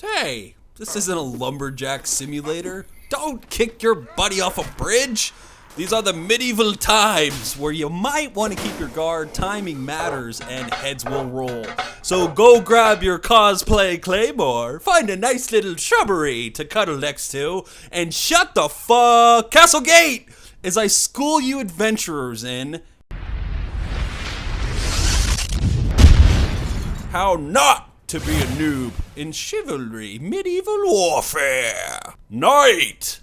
Hey, this isn't a lumberjack simulator. Don't kick your buddy off a bridge. These are the medieval times where you might want to keep your guard, timing matters, and heads will roll. So go grab your cosplay claymore, find a nice little shrubbery to cuddle next to, and shut the castle gate as I school you adventurers in how not to be a noob in Chivalry Medieval Warfare. Knight!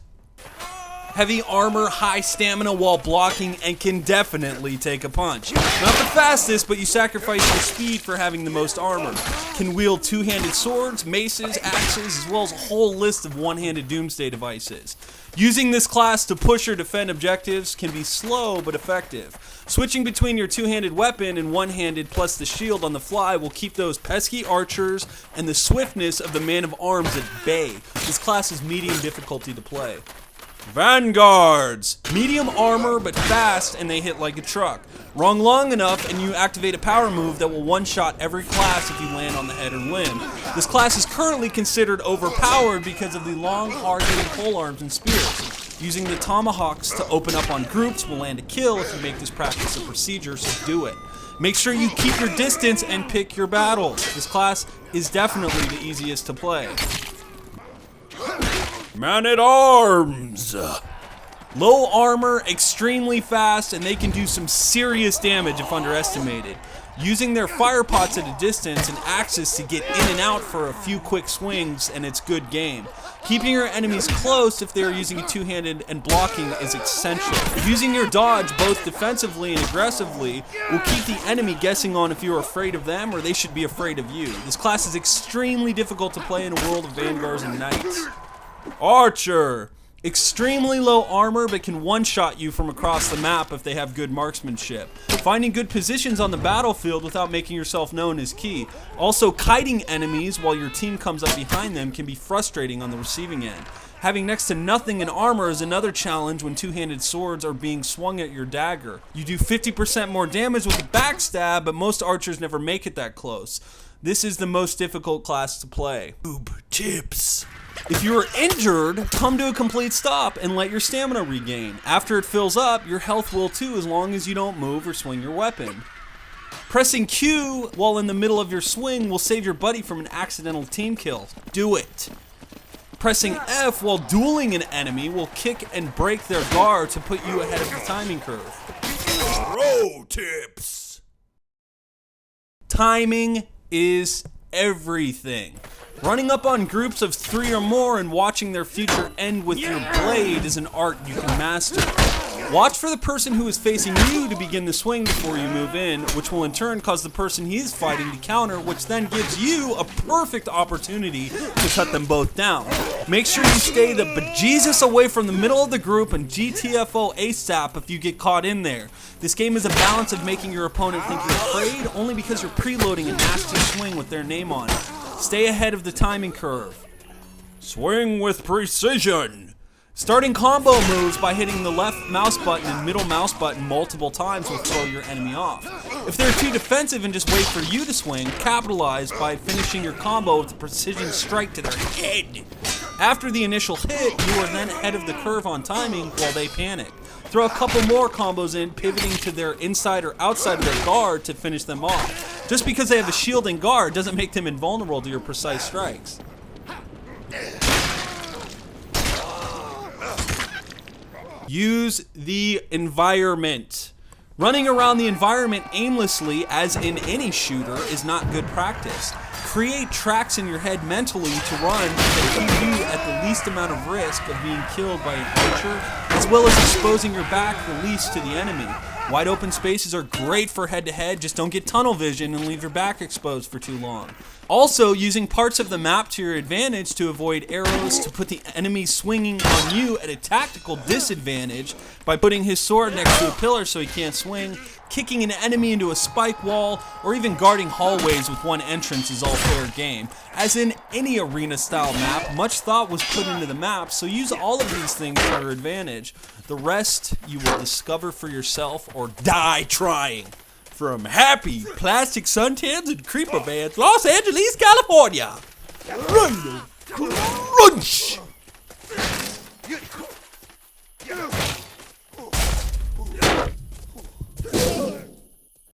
Heavy armor, high stamina while blocking, and can definitely take a punch. Not the fastest, but you sacrifice your speed for having the most armor. Can wield two-handed swords, maces, axes, as well as a whole list of one-handed doomsday devices. Using this class to push or defend objectives can be slow but effective. Switching between your two-handed weapon and one-handed plus the shield on the fly will keep those pesky archers and the swiftness of the man of arms at bay. This class is medium difficulty to play. Vanguards! Medium armor but fast, and they hit like a truck. Wrong long enough and you activate a power move that will one-shot every class if you land on the head or limb. This class is currently considered overpowered because of the long, hard-hitting polearms and spears. Using the tomahawks to open up on groups will land a kill if you make this practice a procedure, so do it. Make sure you keep your distance and pick your battles. This class is definitely the easiest to play. Man-at-Arms! Low armor, extremely fast, and they can do some serious damage if underestimated. Using their fire pots at a distance and axes to get in and out for a few quick swings, and it's good game. Keeping your enemies close if they are using a two-handed and blocking is essential. Using your dodge both defensively and aggressively will keep the enemy guessing on if you're afraid of them or they should be afraid of you. This class is extremely difficult to play in a world of vanguards and knights. Archer! Extremely low armor but can one-shot you from across the map if they have good marksmanship. Finding good positions on the battlefield without making yourself known is key. Also, kiting enemies while your team comes up behind them can be frustrating on the receiving end. Having next to nothing in armor is another challenge when two-handed swords are being swung at your dagger. You do 50% more damage with a backstab, but most archers never make it that close. This is the most difficult class to play. Noob tips. If you are injured, come to a complete stop and let your stamina regain. After it fills up, your health will too, as long as you don't move or swing your weapon. Pressing Q while in the middle of your swing will save your buddy from an accidental team kill. Do it. Pressing F while dueling an enemy will kick and break their guard to put you ahead of the timing curve. Pro tips. Timing is everything. Running up on groups of 3 or more and watching their future end with your blade is an art you can master. Watch for the person who is facing you to begin the swing before you move in, which will in turn cause the person he is fighting to counter, which then gives you a perfect opportunity to cut them both down. Make sure you stay the bejesus away from the middle of the group and GTFO ASAP if you get caught in there. This game is a balance of making your opponent think you're afraid only because you're preloading a nasty swing with their name on it. Stay ahead of the timing curve. Swing with precision. Starting combo moves by hitting the left mouse button and middle mouse button multiple times will throw your enemy off. If they're too defensive and just wait for you to swing, capitalize by finishing your combo with a precision strike to their head. After the initial hit, you are then ahead of the curve on timing while they panic. Throw a couple more combos in, pivoting to their inside or outside of their guard to finish them off. Just because they have a shield and guard doesn't make them invulnerable to your precise strikes. Use the environment. Running around the environment aimlessly, as in any shooter, is not good practice. Create tracks in your head mentally to run that put you at the least amount of risk of being killed by an archer, as well as exposing your back the least to the enemy. Wide open spaces are great for head-to-head, just don't get tunnel vision and leave your back exposed for too long. Also, using parts of the map to your advantage to avoid arrows to put the enemy swinging on you at a tactical disadvantage by putting his sword next to a pillar so he can't swing, kicking an enemy into a spike wall, or even guarding hallways with one entrance is all fair game. As in any arena-style map, much thought was put into the map, so use all of these things to your advantage. The rest you will discover for yourself or die trying. From happy plastic suntans and creeper bands, Los Angeles, California. rhinoCRUNCH!